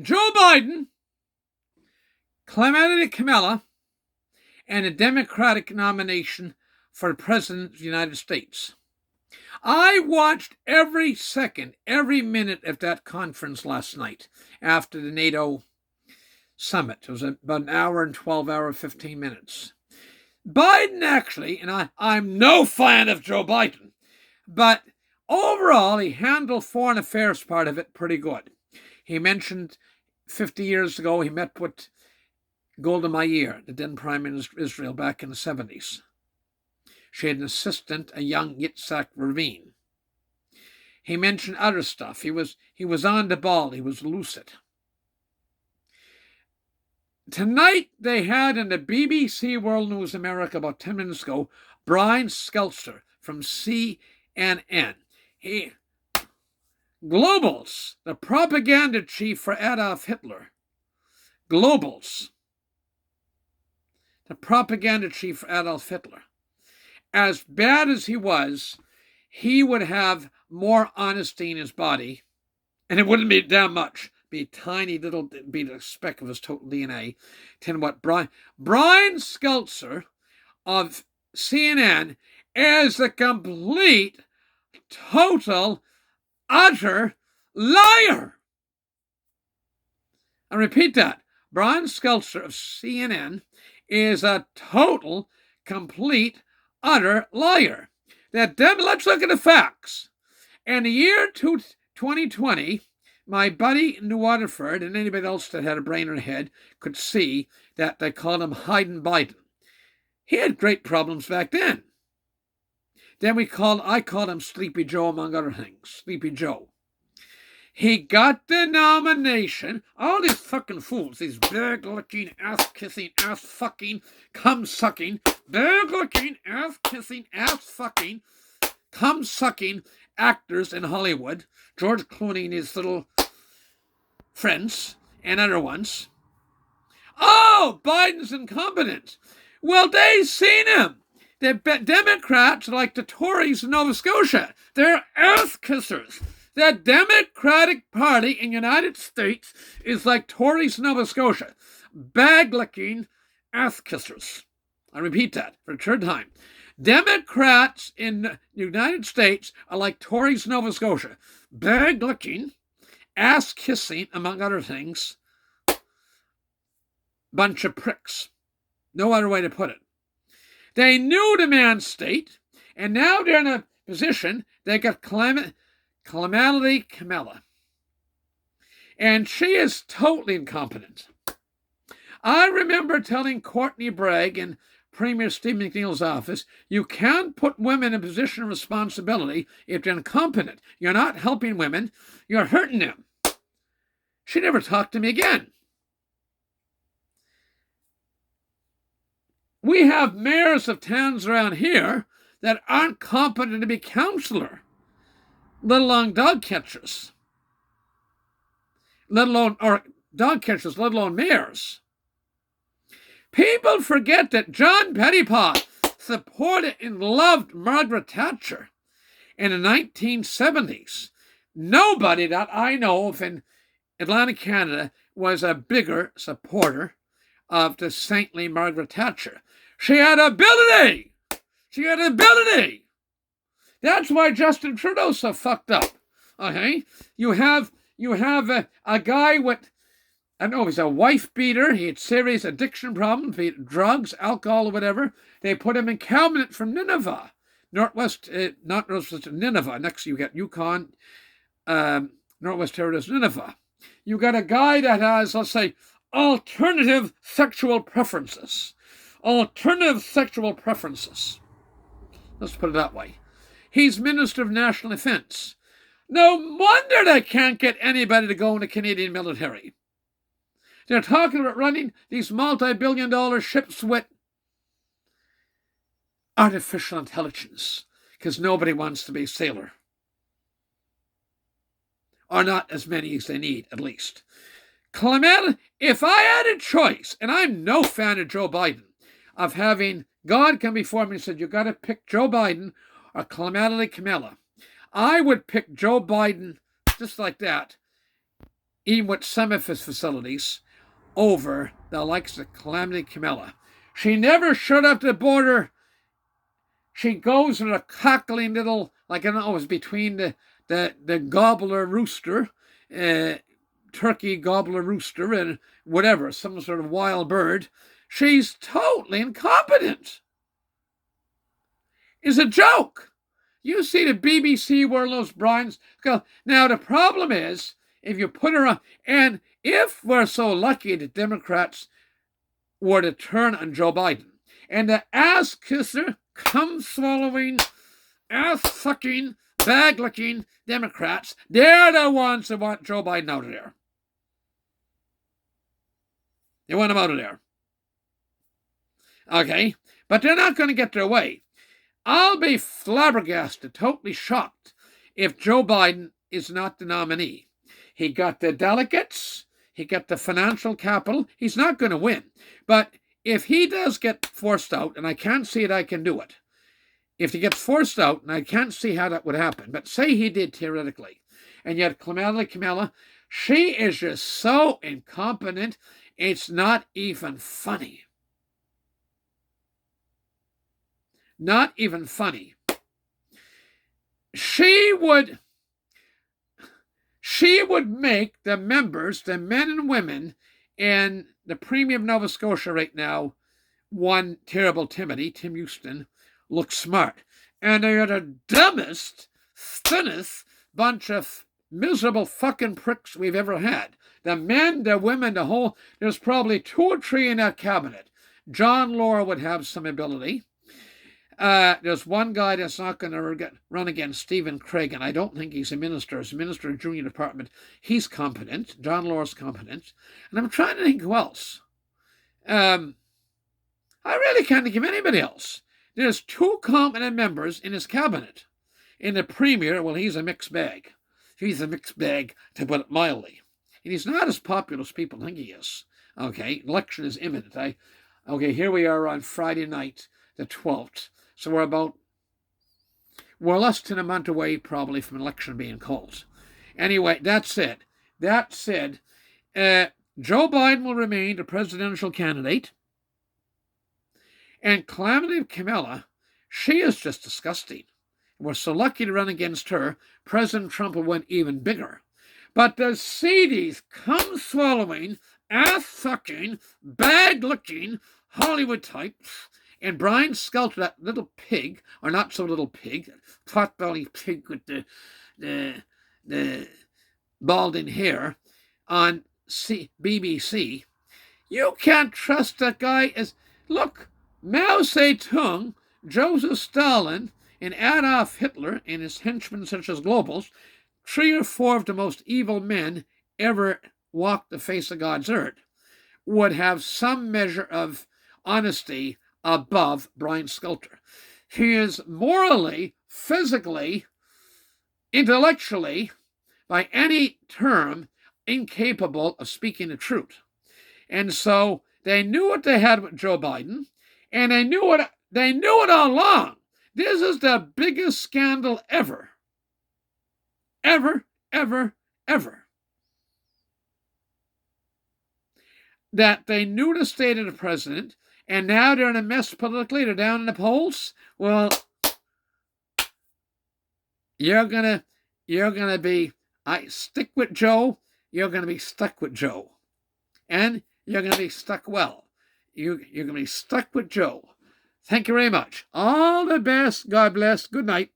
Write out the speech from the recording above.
Joe Biden, Calamity Camilla, and a Democratic nomination for President of the United States. I watched every second, every minute of that conference last night after the NATO summit. It was about an hour and 15 minutes. Biden actually, and I'm no fan of Joe Biden, but overall he handled foreign affairs part of it pretty good. He mentioned 50 years ago he met with Golda Meir, the then Prime Minister of Israel, back in the 70s. She had an assistant, a young Yitzhak Rabin. He mentioned other stuff. He was on the ball. He was lucid. Tonight they had in the BBC World News America about 10 minutes ago, Brian Stelter from CNN. Goebbels, the propaganda chief for Adolf Hitler. Goebbels, the propaganda chief for Adolf Hitler. As bad as he was, he would have more honesty in his body, and it wouldn't be damn much. Be a tiny little, be the speck of his total DNA, than what Brian Stelter of CNN is a complete, total, utter liar. I repeat that. Brian Stelter of CNN is a total, complete, utter liar. Let's look at the facts. In the year 2020, my buddy in New Waterford and anybody else that had a brain or a head could see that they called him Hayden Biden. He had great problems back then. Then I called him Sleepy Joe, among other things. Sleepy Joe. He got the nomination. All these fucking fools, these big-looking, ass-kissing, ass-fucking, cum-sucking, big-looking, ass-kissing, ass-fucking, cum-sucking actors in Hollywood, George Clooney and his little friends and other ones. Oh, Biden's incompetent. Well, they seen him. The Democrats are like the Tories in Nova Scotia. They're ass-kissers. The Democratic Party in the United States is like Tories in Nova Scotia. Bag-licking ass-kissers. I repeat that for the third time. Democrats in the United States are like Tories in Nova Scotia. Bag-licking, ass-kissing, among other things, bunch of pricks. No other way to put it. They knew the man's state, and now they're in a position they got Calamity Camilla. And she is totally incompetent. I remember telling Courtney Bragg in Premier Steve McNeil's office, you can't put women in a position of responsibility if they're incompetent. You're not helping women, you're hurting them. She never talked to me again. We have mayors of towns around here that aren't competent to be counselor, let alone dog catchers, let alone mayors. People forget that John Pettipas supported and loved Margaret Thatcher in the 1970s. Nobody that I know of in Atlantic Canada was a bigger supporter of the saintly Margaret Thatcher. She had ability. That's why Justin Trudeau's so fucked up. Okay, you have a guy with, I don't know, he's a wife beater. He had serious addiction problems, be it drugs, alcohol, or whatever. They put him in cabinet from Nineveh, not northwest Nineveh. Next you get Yukon, Northwest Territories, Nineveh. You got a guy that has, let's say, alternative sexual preferences. Let's put it that way. He's Minister of National Defence. No wonder they can't get anybody to go in the Canadian military. They're talking about running these multi-billion-dollar ships with artificial intelligence because nobody wants to be a sailor. Or not as many as they need, at least. Clement, if I had a choice, and I'm no fan of Joe Biden, of having God come before me and said, you got to pick Joe Biden or Calamity Camilla, I would pick Joe Biden just like that even with some of his facilities, over the likes of Calamity Camilla. She never showed up to the border. She goes with a cackling little, like I don't know, it was between the gobbler rooster, turkey gobbler rooster, and whatever, some sort of wild bird. She's totally incompetent. It's a joke. You see the BBC where those Brian's go. Now, the problem is, if you put her on, and if we're so lucky that Democrats were to turn on Joe Biden, and the ass kisser, cum swallowing, ass sucking, bag licking Democrats, they're the ones that want Joe Biden out of there. They want him out of there. Okay? But they're not going to get their way. I'll be flabbergasted, totally shocked, if Joe Biden is not the nominee. He got the delegates, he got the financial capital. He's not going to win. But if he does get forced out, and I can't see it, I can do it. If he gets forced out, and I can't see how that would happen, but say he did theoretically, and yet Camilla, she is just so incompetent, it's not even funny. Not even funny. She would make the members, the men and women in the Premier of Nova Scotia right now, one terrible Timothy, Tim Houston, look smart. And they are the dumbest, thinnest bunch of miserable fucking pricks we've ever had. The men, the women, the whole, there's probably 2 or 3 in that cabinet. John Law would have some ability. There's one guy that's not going to run against Stephen Craig, and I don't think he's a minister. He's a minister of junior department. He's competent. John Law's competent. And I'm trying to think who else. I really can't think of anybody else. There's 2 competent members in his cabinet. In the Premier, well, he's a mixed bag. He's a mixed bag, to put it mildly. And he's not as popular as people think he is. Okay, election is imminent. Okay, here we are on Friday night, the 12th. So we're less than a month away probably from an election being called. Anyway, that's it. That said, Joe Biden will remain the presidential candidate. And Calamity Camilla, she is just disgusting. We're so lucky to run against her. President Trump will win even bigger. But to see these cum-swallowing, ass-sucking, bag-licking Hollywood types, and Brian Skelter, that little pig, or not so little pig, pot-belly pig with the balding hair on BBC, you can't trust that guy as... Look, Mao Zedong, Joseph Stalin, and Adolf Hitler and his henchmen such as Goebbels, 3 or 4 of the most evil men ever walked the face of God's earth, would have some measure of honesty above Brian Skelter. He is morally, physically, intellectually, by any term, incapable of speaking the truth. And so they knew what they had with Joe Biden, and they knew it all along. This is the biggest scandal ever. Ever, ever, ever. That they knew the state of the president, and now they're in a mess politically. They're down in the polls. Well, you're gonna be. I stick with Joe. You're gonna be stuck with Joe, and you're gonna be stuck well. You're gonna be stuck with Joe. Thank you very much. All the best. God bless. Good night.